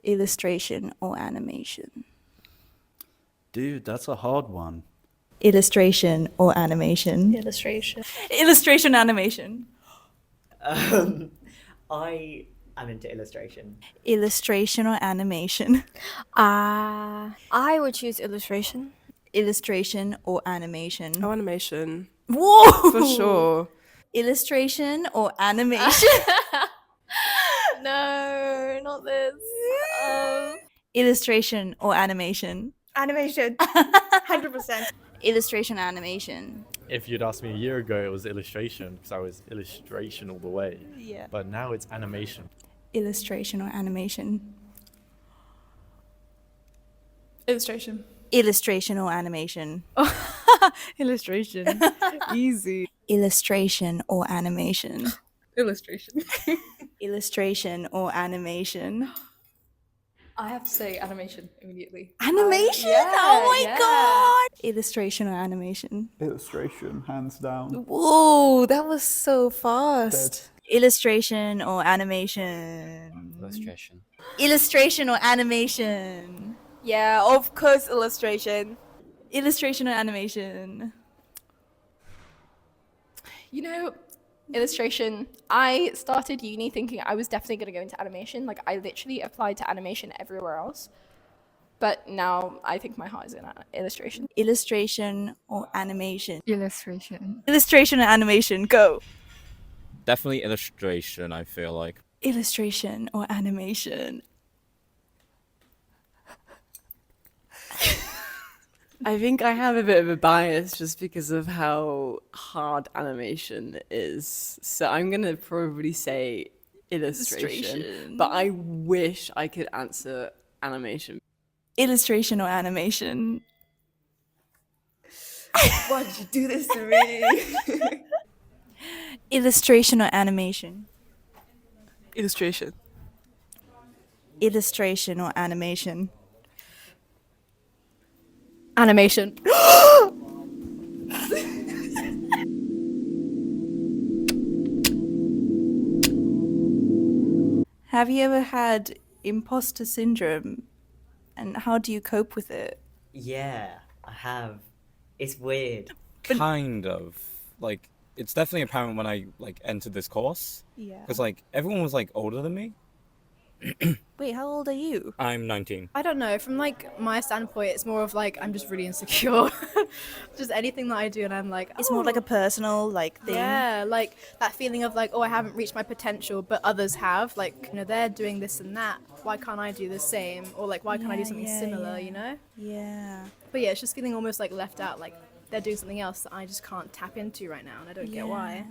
Illustration or animation? Dude, that's a hard one. Illustration or animation? Illustration. Illustration, animation. I am into illustration. Illustration or animation? I would choose illustration. Illustration or animation? Oh, animation. Whoa! For sure. Illustration or animation? No, not this. Illustration or animation? Animation. 100%. Illustration, animation. If you'd asked me a year ago, it was illustration because I was illustration all the way. Yeah. But now it's animation. Illustration or animation? Illustration. Illustration or animation? Illustration. Easy. Illustration or animation? Illustration. Illustration or animation? I have to say animation immediately. Animation? Yeah, Oh my yeah. god! Illustration or animation? Illustration, hands down. Whoa, that was so fast. Illustration or animation? Illustration. Illustration or animation? Yeah, of course, illustration. Illustration or animation? You know, illustration. I started uni thinking I was definitely going to go into animation. Like, I literally applied to animation everywhere else. But now I think my heart is in illustration. Illustration or animation? Illustration. Illustration or animation, go. Definitely illustration, I feel like. Illustration or animation? I think I have a bit of a bias just because of how hard animation is. So I'm going to probably say illustration. But I wish I could answer animation. Illustration or animation? Why did you do this to me? Illustration or animation? Illustration. Illustration or animation? Animation. Have you ever had imposter syndrome? And how do you cope with it? Yeah, I have. It's weird. Kind of. Like, it's definitely apparent when I, like, entered this course. Yeah. Because, like, everyone was, like, older than me. Wait, how old are you? I'm 19. I don't know. From like my standpoint, it's more of like I'm just really insecure. Just anything that I do, and I'm like, It's more like a personal thing. yeah, like that feeling of like, oh, I haven't reached my potential, but others have. Like, you know, they're doing this and that. Why can't I do the same? Or like, why can't I do something similar? You know? Yeah. But yeah, it's just feeling almost like left out. Like they're doing something else that I just can't tap into right now, and I don't get why.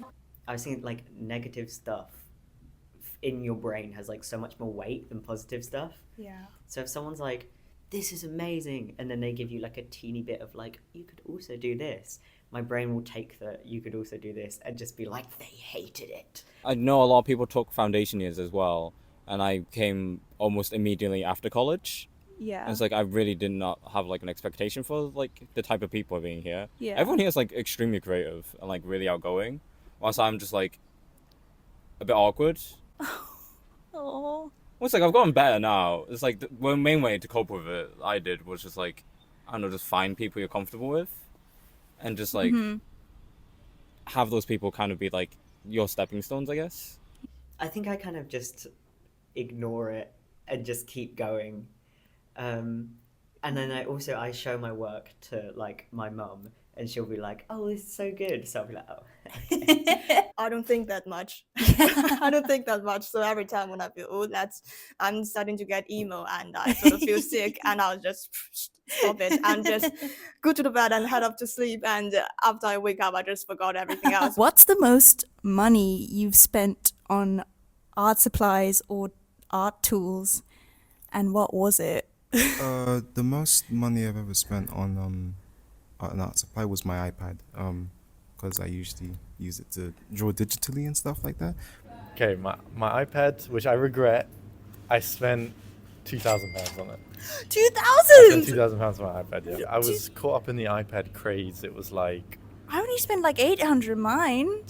I was thinking like negative stuff in your brain has like so much more weight than positive stuff. Yeah. So if someone's like, this is amazing, and then they give you like a teeny bit of like, you could also do this, my brain will take the you could also do this and just be like, they hated it. I know a lot of people took foundation years as well, and I came almost immediately after college. Yeah. And it's like I really did not have like an expectation for like the type of people being here. Yeah. Everyone here is like extremely creative and like really outgoing, whilst I'm just like a bit awkward. Oh. Well, it's like I've gotten better now. It's like the main way to cope with it I did was just like, I don't know, just find people you're comfortable with, and just like have those people kind of be like your stepping stones, I guess. I think I kind of just ignore it and just keep going. And then I show my work to like my mum, and she'll be like, oh, this is so good. So I'll be like, oh. I don't think that much. I don't think that much. So every time when I feel, oh, I'm starting to get emo and I sort of feel sick, and I'll just stop it and just go to the bed and head up to sleep. And after I wake up, I just forgot everything else. What's the most money you've spent on art supplies or art tools, and what was it? The most money I've ever spent on an art supply was my iPad, because I usually use it to draw digitally and stuff like that. Okay, my iPad, which I regret, I spent £2,000 on it. I 2,000! spent £2,000 on my iPad, yeah. I was caught up in the iPad craze. It was like... I only spent like 800 mine.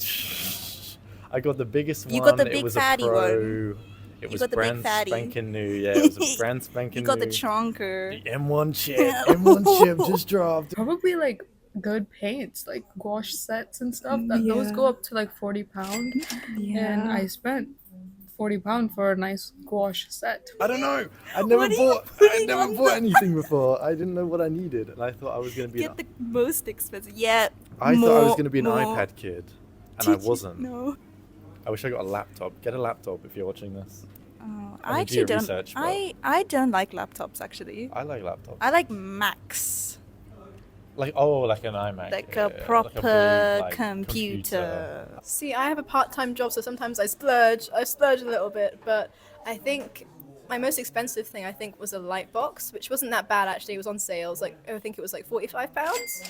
I got the biggest one. You got the It big was fatty a Pro. one. It It You was got the big brand fatty. spanking new. Yeah, it was a brand You spanking got the new. chonker. The M1 chip. M1 chip just dropped. Probably like good paints, like gouache sets and stuff. Those go up to like £40, and I spent £40 for a nice gouache set. I don't know. I'd What never are you bought. I'd putting never on bought the- anything before. I didn't know what I needed, and I thought I was gonna be. Get the most expensive. Yeah. I thought I was more- gonna be an more. iPad kid, and I Did you? wasn't. No. I wish I got a laptop. Get a laptop if you're watching this. Oh, I mean, I do actually your don't. research, but- I don't like laptops actually. I like laptops. I like Macs, like an iMac. like yeah, a proper big, like, computer. See, I have a part-time job, so sometimes I splurge. I splurge a little bit, but I think my most expensive thing I think was a light box, which wasn't that bad actually. It was on sales. Like I think it was like £45.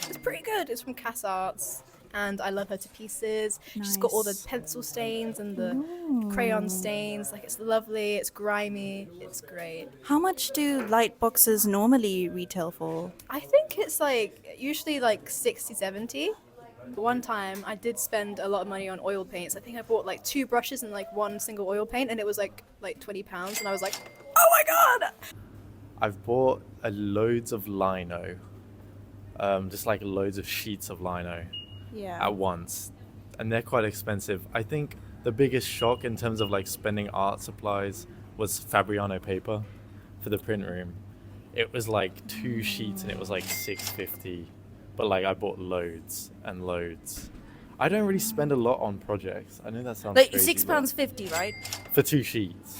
It's pretty good. It's from Cass Arts, and I love her to pieces. She's got all the Nice. pencil stains and the crayon stains. Like it's lovely. It's grimy. It's great. How much do light boxes normally retail for? I think it's like usually like 60, 70. One time I did spend a lot of money on oil paints. I think I bought like 2 brushes and like 1 single oil paint, and it was like £20, and I was like, oh my god! I've bought loads of lino, just like loads of sheets of lino Yeah. at once, and they're quite expensive. I think the biggest shock in terms of like spending art supplies was Fabriano paper for the print room. It was like 2 sheets and it was like $6.50, but like I bought loads and loads. I don't really spend a lot on projects. I know that sounds Like crazy, £6.50, right? but for 2 sheets.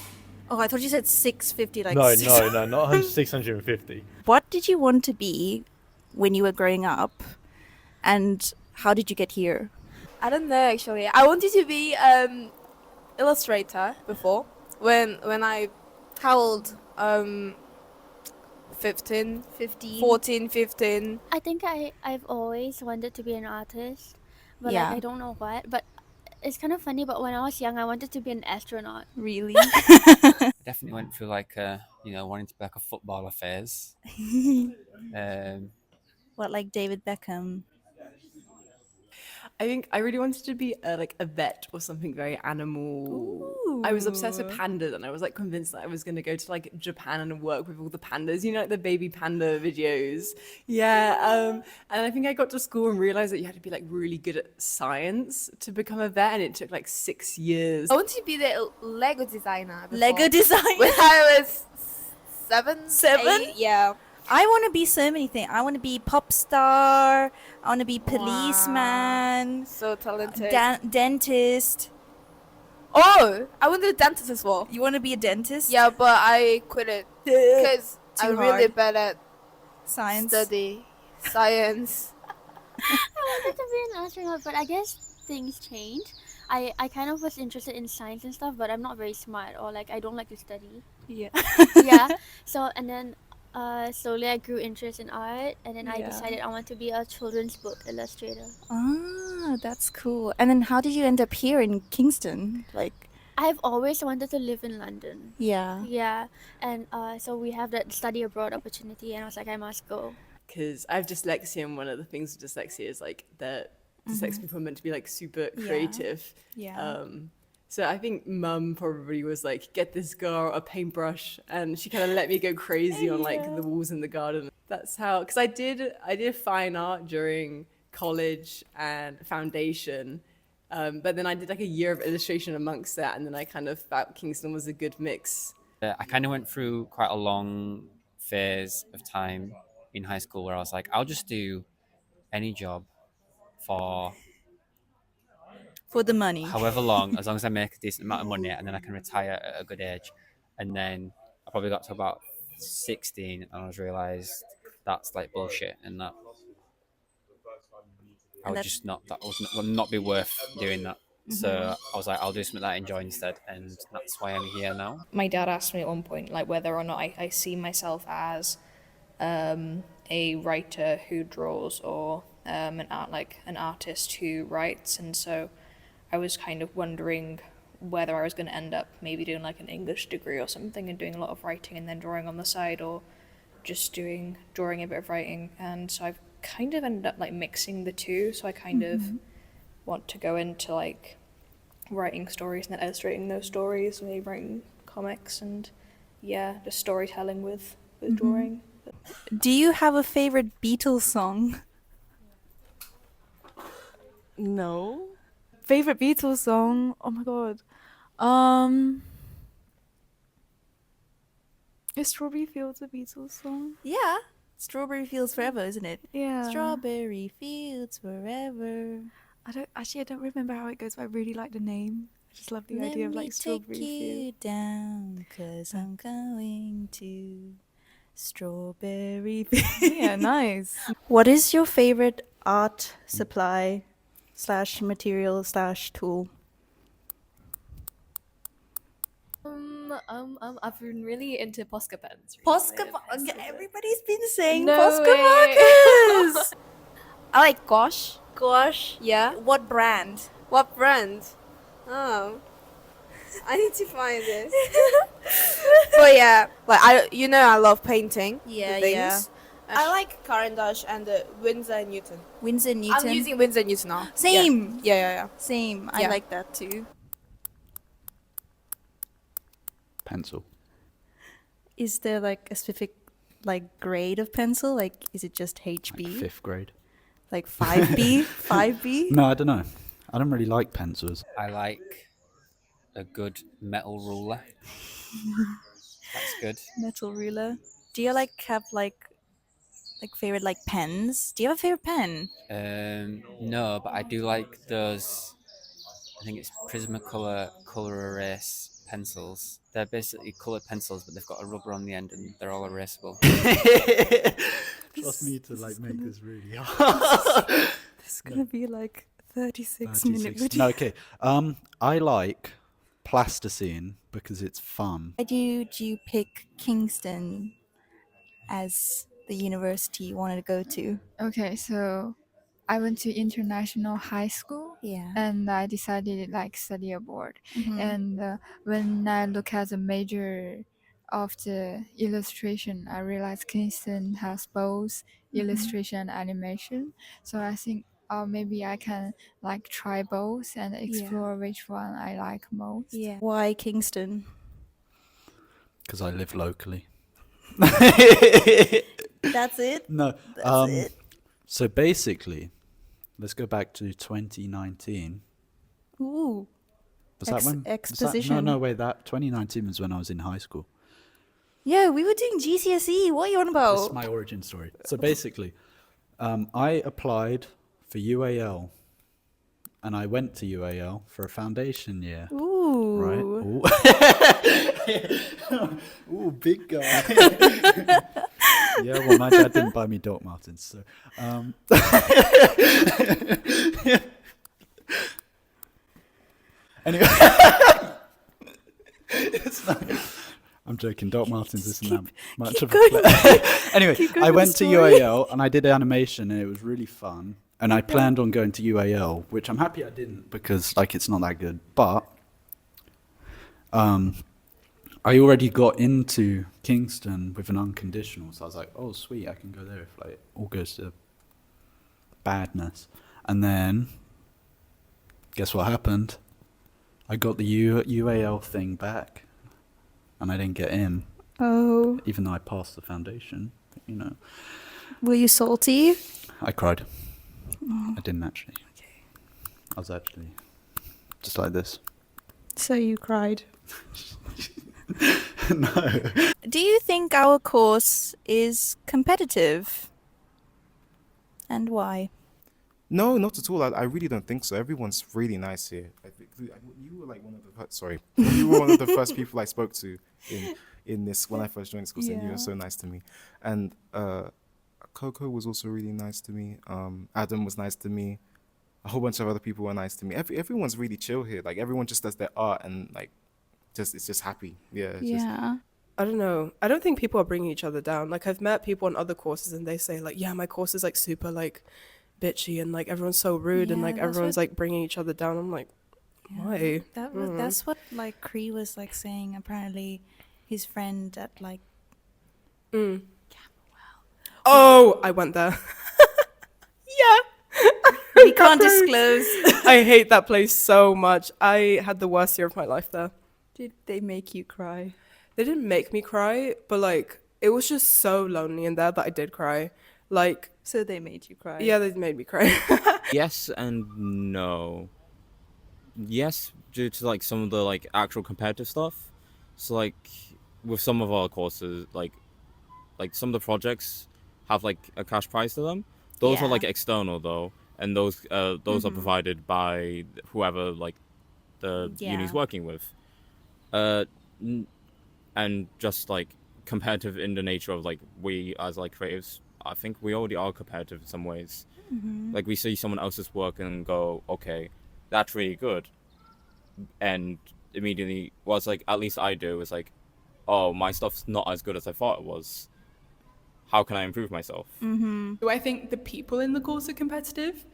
Oh, I thought you said $6.50. Like No, six- no, not 650. What did you want to be when you were growing up, and how did you get here? I don't know actually. I wanted to be illustrator before. When I how old? 15, 14, 15. I think I've always wanted to be an artist, but Yeah. like I don't know what. But it's kind of funny. But when I was young, I wanted to be an astronaut. Really? Definitely went through like wanting to be like a footballer phase. What, like David Beckham? I think I really wanted to be like a vet or something very animal. I was obsessed with pandas, and I was like convinced that I was going to go to like Japan and work with all the pandas. You know, like the baby panda videos. Yeah. And I think I got to school and realized that you had to be like really good at science to become a vet, and it took like 6 years. I wanted to be the Lego designer. Before. Lego designer? When I was 7. 7? 8, yeah. I want to be so many things. I want to be pop star. I want to be policeman. So talented. Dentist. Oh, I wanted to be a dentist as well. You want to be a dentist? Yeah, but I quit it because Too I'm really hard. bad at Science. science. I wanted to be an astronaut, but I guess things change. I kind of was interested in science and stuff, but I'm not very smart, or like I don't like to study. Yeah. Yeah. So and then slowly I grew interest in art, and then I Yeah. decided I want to be a children's book illustrator. Ah, that's cool. And then how did you end up here in Kingston? Like, I've always wanted to live in London. yeah. Yeah, and so we have that study abroad opportunity, and I was like, I must go. Because I have dyslexia, and one of the things with dyslexia is like that dyslexic people are meant to be like super creative. Yeah. So I think mum probably was like, get this girl a paintbrush, and she kind of let me go crazy on like the walls in the garden. That's how, because I did fine art during college and foundation, but then I did like a year of illustration amongst that, and then I kind of felt Kingston was a good mix. I kind of went through quite a long phase of time in high school where I was like, I'll just do any job for For the money. however long, as long as I make a decent amount of money, and then I can retire at a good age. And then I probably got to about 16 and I was realised that's like bullshit, and that I would just not, that would not be worth doing that. So I was like, I'll do something that I enjoy instead, and that's why I'm here now. My dad asked me at one point like whether or not I see myself as a writer who draws, or an artist who writes, and so I was kind of wondering whether I was going to end up maybe doing like an English degree or something and doing a lot of writing and then drawing on the side, or just drawing a bit of writing. And so I've kind of ended up like mixing the two, so I kind of want to go into like writing stories and then illustrating those stories, maybe writing comics and just storytelling with Mhm. drawing. Do you have a favorite Beetle song? No. Favorite Beatles song? Oh my god. Um, is Strawberry Fields a Beatles song? Yeah. Strawberry Fields Forever, isn't it? Yeah. Strawberry Fields Forever. I don't remember how it goes, but I really like the name. I just love the Let idea of me like Strawberry take you Fields. down, 'cause I'm going to Strawberry Fields. Yeah, nice. What is your favorite art supply / material / tool? I've been really into Posca pens. Posca everybody's been saying No Posca way. markers. I like gouache. Gouache. Yeah. What brand? What brand? Oh, I need to find this. But yeah, like I love painting. Yeah, the things. yeah. I like Caran d'Ache and the Winsor & Newton. Winsor & Newton? I'm using Winsor & Newton now. Same. Yeah. Same. I Yeah. like that too. Pencil. Is there like a specific like grade of pencil? Like is it just HB? Like 5th grade. Like 5B? 5B? No, I don't know. I don't really like pencils. I like a good metal ruler. That's good. Metal ruler. Do you like have like favorite like pens? Do you have a favorite pen? No, but I do like those. I think it's Prismacolor color erase pencils. They're basically colored pencils, but they've got a rubber on the end, and they're all erasable. Trust me to like make this really hard. This is gonna be like 36-minute video. No, okay. I like plasticine because it's fun. Why did you pick Kingston as the university you wanted to go to? Okay, so I went to international high school. Yeah. And I decided like study abroad. Mhm. And when I look at the major of the illustration, I realized Kingston has both illustration and animation. So I think maybe I can like try both and explore which one I like most. Yeah. Why Kingston? Because I live locally. That's it? No. That's it? So basically, let's go back to 2019. Ooh. Was that when? Exposition. No, wait. That 2019 was when I was in high school. Yeah, we were doing GCSE. What are you on about? This is my origin story. So basically, I applied for UAL, and I went to UAL for a foundation year. Ooh. Right. Ooh. Ooh, big guy. Yeah, well, my dad didn't buy me Doc Martens, so. Anyway, it's not, I'm joking. Doc Martens isn't that much of a Anyway, I went to UAL and I did animation, and it was really fun. And I planned on going to UAL, which I'm happy I didn't because like it's not that good. But I already got into Kingston with an unconditional, so I was like, oh sweet, I can go there if like all goes to badness. And then guess what happened? I got the UAL thing back, and I didn't get in. Oh. Even though I passed the foundation, you know. Were you salty? I cried. Oh. I didn't actually. Okay. I was actually just like this. So you cried. No. Do you think our course is competitive? And why? No, not at all. I really don't think so. Everyone's really nice here. You were like one of the you were one of the first people I spoke to in this when I first joined the school. Saying you were so nice to me, and Coco was also really nice to me. Adam was nice to me. A whole bunch of other people were nice to me. Everyone's really chill here. Like everyone just does their art and like it's just happy. Yeah. Yeah. I don't know. I don't think people are bringing each other down. Like I've met people on other courses and they say like, yeah, my course is like super like bitchy and like everyone's so rude and like everyone's like bringing each other down. I'm like, why? That's what like Cree was like saying. Apparently, his friend at like. Oh, I went there. Yeah. We can't disclose. I hate that place so much. I had the worst year of my life there. Did they make you cry? They didn't make me cry, but like it was just so lonely in there that I did cry. Like, So they made you cry? yeah, they made me cry. Yes and no. Yes, due to like some of the like actual competitive stuff. So like with some of our courses, like some of the projects have like a cash prize to them. Those are Yeah. like external though, and those are provided by whoever like the uni's Yeah. working with. And just like competitive in the nature of like we as like creatives, I think we already are competitive in some ways. Like we see someone else's work and go, okay, that's really good, and immediately, well, it's like at least I do. It's like, oh, my stuff's not as good as I thought it was. How can I improve myself? Do I think the people in the course are competitive?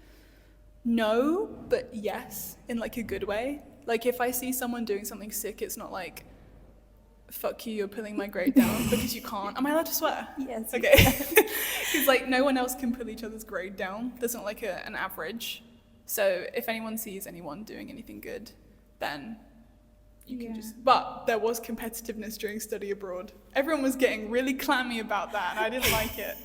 No, but yes, in like a good way. Like if I see someone doing something sick, it's not like, fuck you, you're pulling my grade down because you can't. Am I allowed to swear? Yes. Okay. Because like no one else can pull each other's grade down. There's not like an average. So if anyone sees anyone doing anything good, then you can just. But there was competitiveness during study abroad. Everyone was getting really clammy about that, and I didn't like it.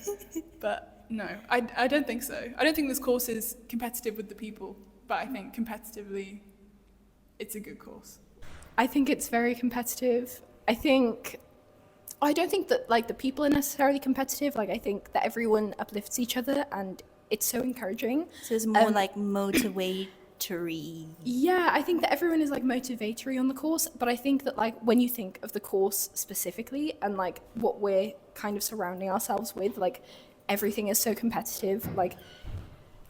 But no, I don't think so. I don't think this course is competitive with the people, but I think competitively, it's a good course. I think it's very competitive. I don't think that like the people are necessarily competitive. Like I think that everyone uplifts each other and it's so encouraging. So it's more like motivatory. Yeah, I think that everyone is like motivatory on the course, but I think that like when you think of the course specifically and like what we're kind of surrounding ourselves with, like everything is so competitive. Like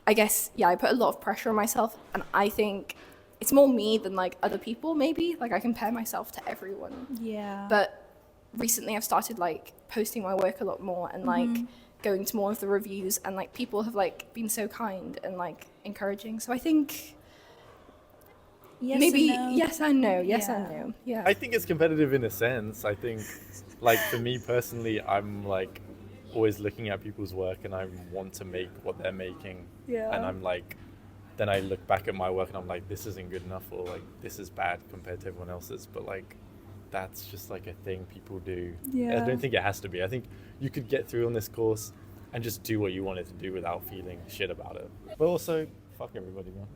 I guess, yeah, I put a lot of pressure on myself and I think it's more me than like other people maybe. Like I compare myself to everyone. Yeah. But recently I've started like posting my work a lot more and like going to more of the reviews and like people have like been so kind and like encouraging. So I think yes maybe and no. yes and no. Yes Yeah. and no. Yeah. I think it's competitive in a sense. I think, like for me personally, I'm like always looking at people's work and I want to make what they're making. Yeah. And I'm like, then I look back at my work and I'm like, this isn't good enough, or like this is bad compared to everyone else's. But like, that's just like a thing people do. Yeah. I don't think it has to be. I think you could get through on this course and just do what you wanted to do without feeling shit about it. But also, fuck everybody, man.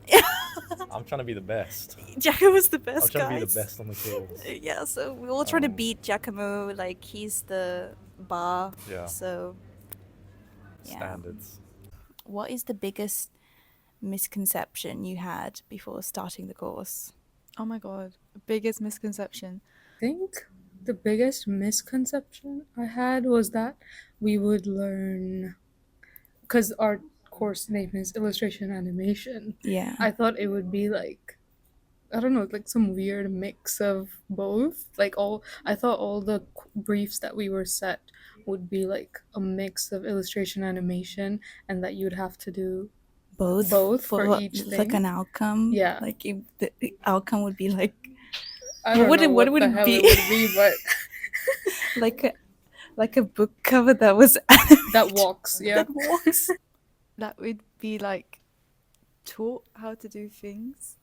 I'm trying to be the best. Giacomo's the best, I'm trying to be guys. the best on the course. Yeah, so we're all trying to beat Giacomo. Like he's the bar. Yeah. So yeah. Standards. What is the biggest misconception you had before starting the course? Oh my god, biggest misconception. I think the biggest misconception I had was that we would learn, because our course name is illustration animation. Yeah. I thought it would be like, I don't know, like some weird mix of both. Like I thought all the briefs that we were set would be like a mix of illustration animation, and that you'd have to do both for each thing. Like an outcome. Yeah. Like if the outcome would be like. I don't know what would the it hell be? it would be, but like a book cover that was that walks. Yeah. that walks. That would be like taught how to do things.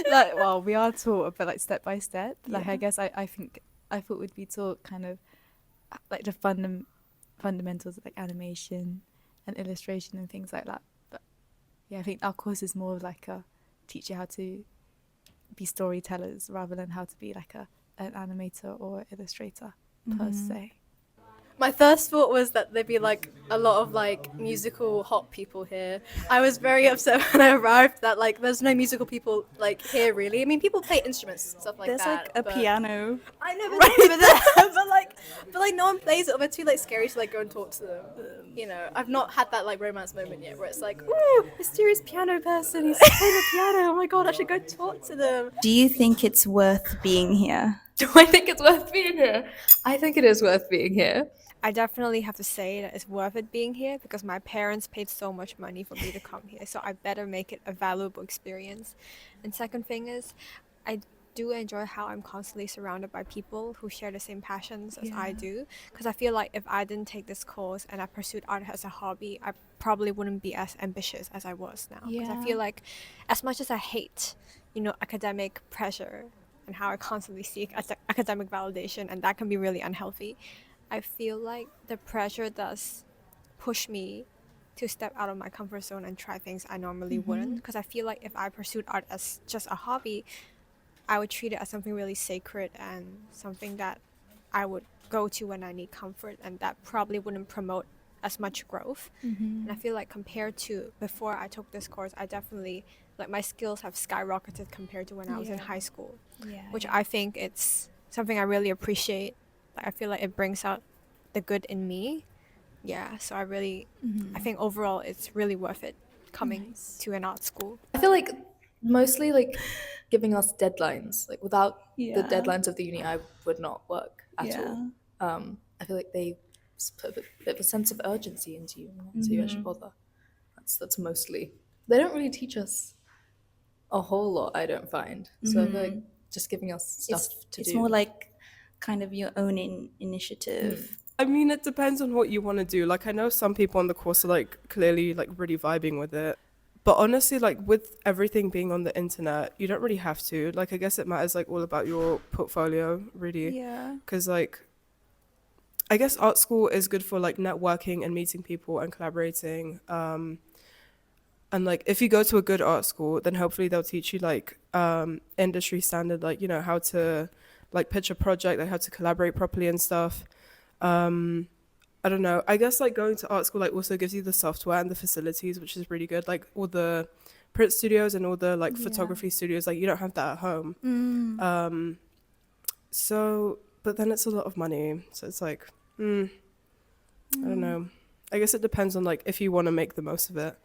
Like, well, we are taught, but like step by step. Like, I guess I thought we'd be taught kind of like the fundamentals of like animation and illustration and things like that. But yeah, I think our course is more of like a teach you how to be storytellers rather than how to be like an animator or illustrator per se. My first thought was that there'd be like a lot of like musical hot people here. I was very upset when I arrived that like there's no musical people like here really. I mean, people play instruments and stuff like There's that. like a but- piano. I know, but like no one plays it, or they're too like scary to like go and talk to them. You know, I've not had that like romance moment yet where it's like, ooh, mysterious piano person, he's playing the piano. Oh my god, I should go talk to them. Do you think it's worth being here? Do I think it's worth being here? I think it is worth being here. I definitely have to say that it's worth it being here because my parents paid so much money for me to come here, so I better make it a valuable experience. And second thing is, I do enjoy how I'm constantly surrounded by people who share the same passions as I do, because I feel like if I didn't take this course and I pursued art as a hobby, I probably wouldn't be as ambitious as I was now, because I feel like as much as I hate academic pressure and how I constantly seek academic validation, and that can be really unhealthy. I feel like the pressure does push me to step out of my comfort zone and try things I normally wouldn't, because I feel like if I pursued art as just a hobby, I would treat it as something really sacred and something that I would go to when I need comfort, and that probably wouldn't promote as much growth. And I feel like compared to before I took this course, I definitely, like, my skills have skyrocketed compared to when I was in high school, which I think it's something I really appreciate. Like, I feel like it brings out the good in me. Yeah, so I think overall it's really worth it coming to an art school. I feel like mostly like giving us deadlines. Like without the Yeah. deadlines of the uni, I would not work at Yeah. all. I feel like they put a bit of a sense of urgency into you, so you actually bother. That's mostly. They don't really teach us a whole lot, I don't find. So I feel like just giving us stuff to It's do. more like kind of your own initiative. I mean, it depends on what you want to do. Like, I know some people on the course are like clearly like really vibing with it. But honestly, like with everything being on the internet, you don't really have to. Like, I guess it matters like all about your portfolio, really. Yeah. Because like, I guess art school is good for like networking and meeting people and collaborating. And like, if you go to a good art school, then hopefully they'll teach you like industry standard, like, how to like pitch a project, like how to collaborate properly and stuff. I don't know. I guess like going to art school like also gives you the software and the facilities, which is really good. Like all the print studios and all the like photography studios, like you don't have that at home. So, but then it's a lot of money. So it's like, I don't know. I guess it depends on like if you want to make the most of it.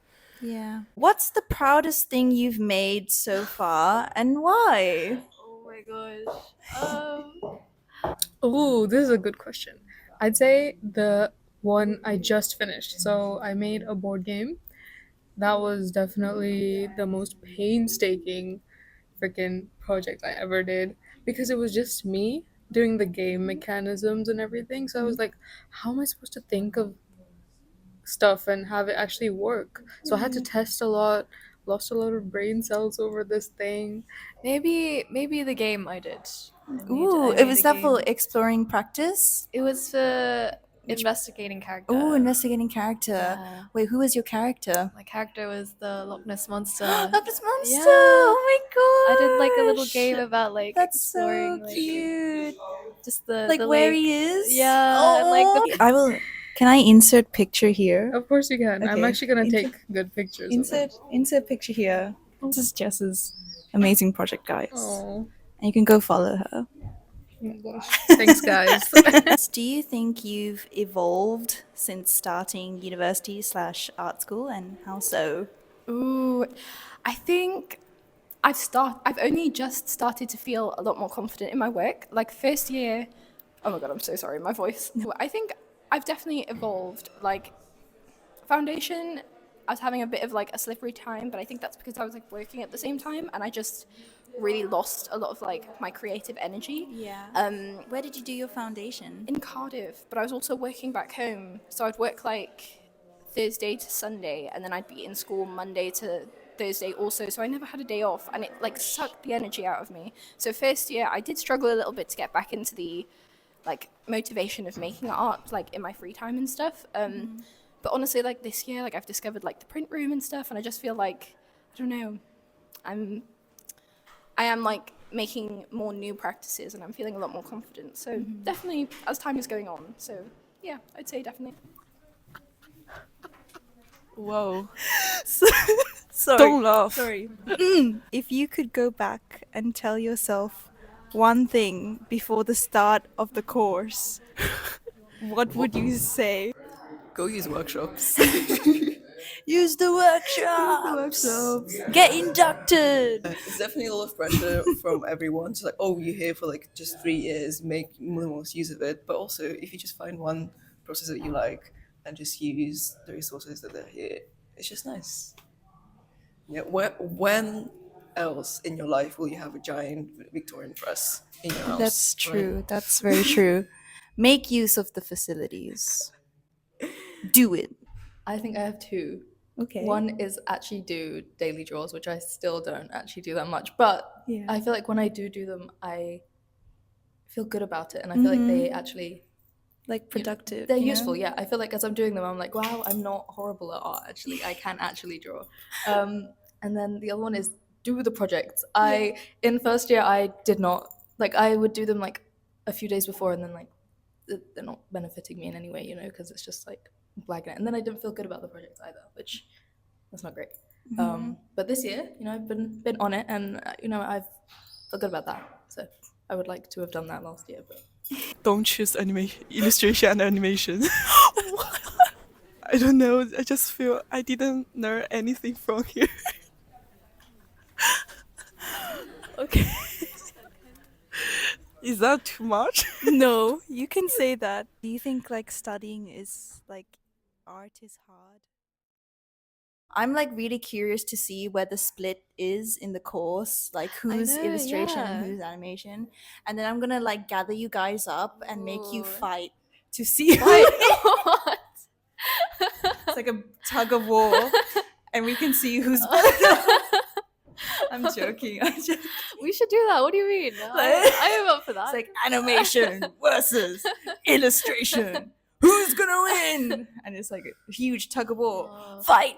Yeah. What's the proudest thing you've made so far and why? Oh my gosh. Oh, this is a good question. I'd say the one I just finished. So I made a board game. That was definitely the most painstaking freaking project I ever did, because it was just me doing the game mechanisms and everything. So I was like, how am I supposed to think of stuff and have it actually work? So I had to test a lot, lost a lot of brain cells over this thing. Maybe the game I did. Ooh, it was that for exploring practice? It was for investigating character. Oh, investigating character. Yeah. Wait, who was your character? My character was the Loch Ness Monster. Loch Ness Monster! Yeah. Oh my god! I did like a little game about like That's exploring, so like, cute. just the Like the where lake. he is? Yeah, and, like the I will. Can I insert picture here? Of course you can. I'm Okay. actually gonna take good pictures. Insert picture here. This is Jess's amazing project, guys. Oh. And you can go follow her. Oh my gosh. Thanks, guys. Do you think you've evolved since starting university/art school, and how so? Ooh, I think I've only just started to feel a lot more confident in my work. Like first year, oh my god, I'm so sorry, my voice. I think I've definitely evolved. Like foundation, I was having a bit of like a slippery time, but I think that's because I was like working at the same time, and I just really lost a lot of like my creative energy. Yeah. Where did you do your foundation? In Cardiff, but I was also working back home, so I'd work like Thursday to Sunday, and then I'd be in school Monday to Thursday also, so I never had a day off, and it like sucked the energy out of me. So first year I did struggle a little bit to get back into the like motivation of making art like in my free time and stuff. But honestly, like this year, like I've discovered like the print room and stuff, and I just feel like, I don't know, I am like making more new practices, and I'm feeling a lot more confident. So definitely as time is going on. So yeah, I'd say definitely. Whoa. Sorry. Don't laugh. Sorry. If you could go back and tell yourself one thing before the start of the course, what would you say? Go use workshops. Use the workshops. Get inducted. It's definitely a lot of pressure from everyone. It's like, oh, you're here for like just 3 years, make the most use of it. But also, if you just find one process that you like and just use the resources that are here, it's just nice. Yeah. When else in your life will you have a giant Victorian press in your house? That's true. Right? That's very true. Make use of the facilities. Do it. I think I have two. Okay. One is actually do daily draws, which I still don't actually do that much. But Yeah. I feel like when I do them, I feel good about it, and I feel like they actually like productive. they're you know? useful. Yeah, I feel like as I'm doing them, I'm like, wow, I'm not horrible at art. Actually, I can actually draw. And then the other one is do the projects. In first year I did not like. I would do them like a few days before, and then like they're not benefiting me in any way, you know, because it's just like blagging it. And then I didn't feel good about the projects either, which that's not great. But this year, you know, I've been on it, and you know, I've felt good about that. So I would like to have done that last year, but Don't choose illustration and animation. I don't know. I just feel I didn't learn anything from here. Okay. Is that too much? No, you can say that. Do you think like studying is like art is hard? I'm like really curious to see where the split is in the course, like who's know, illustration yeah. and who's animation. And then I'm gonna like gather you guys up and make you fight to see What? It's like a tug of war, and we can see who's better. I'm joking. We should do that. What do you mean? I am up for that. It's like animation versus illustration. Who's gonna win? And it's like a huge tug of war. Fight!